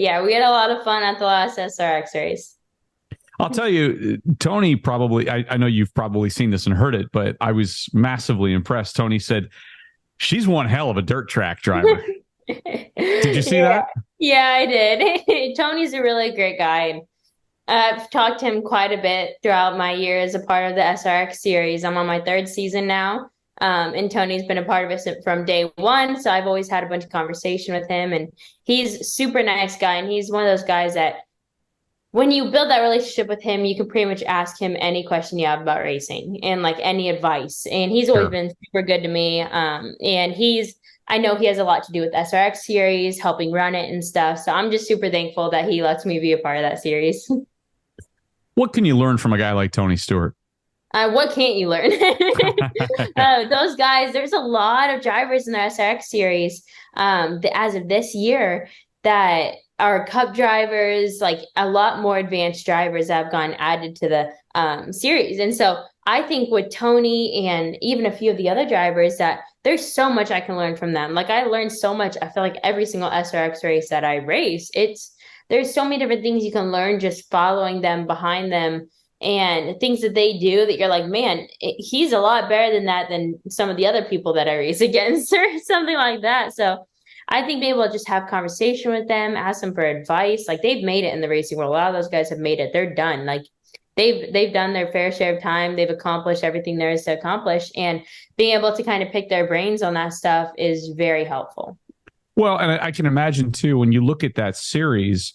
Yeah, we had a lot of fun at the last SRX race. I'll tell you, Tony probably, I know you've probably seen this and heard it, but I was massively impressed. Tony said, she's one hell of a dirt track driver. Did you see Yeah, that? yeah, I did. Tony's a really great guy. And I've talked to him quite a bit throughout my year as a part of the SRX series. I'm on my third season now. And Tony's been a part of it from day one. So I've always had a bunch of conversation with him. And he's a super nice guy. And he's one of those guys that when you build that relationship with him, you can pretty much ask him any question you have about racing and like any advice. And he's always Sure. been super good to me. And I know he has a lot to do with SRX series, helping run it and stuff. So I'm just super thankful that he lets me be a part of that series. What can you learn from a guy like Tony Stewart? What can't you learn? Those guys, there's a lot of drivers in the SRX series as of this year that are cup drivers, like a lot more advanced drivers that have gone added to the series. And so I think with Tony and even a few of the other drivers that there's so much I can learn from them. Like I learned so much. I feel like every single SRX race that I race, there's so many different things you can learn just following them behind them and things that they do that you're like, man, he's a lot better than that than some of the other people that I race against or something like that. So I think being able to just have conversation with them, ask them for advice, like they've made it in the racing world. A lot of those guys have made it. They're done. Like they've done their fair share of time. They've accomplished everything there is to accomplish. And being able to kind of pick their brains on that stuff is very helpful. Well, and I can imagine too, when you look at that series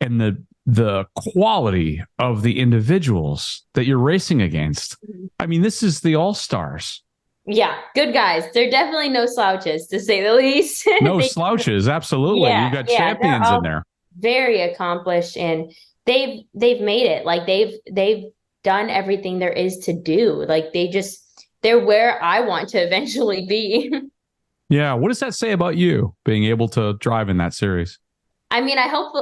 and the quality of the individuals that you're racing against. I mean, this is the all-stars. Yeah, good guys. They're definitely no slouches, to say the least. No they, slouches, absolutely. You yeah, got yeah, they're champions in all there. very accomplished, and they've made it. Like they've done everything there is to do. Like they're where I want to eventually be. Yeah, what does that say about you being able to drive in that series? I mean, I hope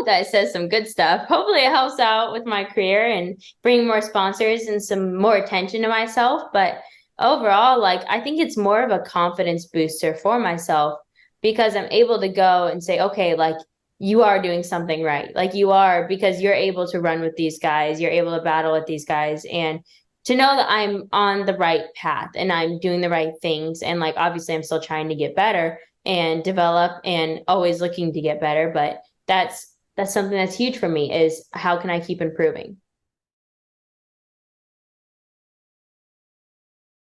that it says some good stuff. Hopefully, it helps out with my career and bring more sponsors and some more attention to myself. But overall, like I think it's more of a confidence booster for myself because I'm able to go and say, okay, like you are doing something right. Like you are because you're able to run with these guys, you're able to battle with these guys, and to know that I'm on the right path and I'm doing the right things. And like obviously, I'm still trying to get better and develop and always looking to get better. But that's something that's huge for me is how can I keep improving?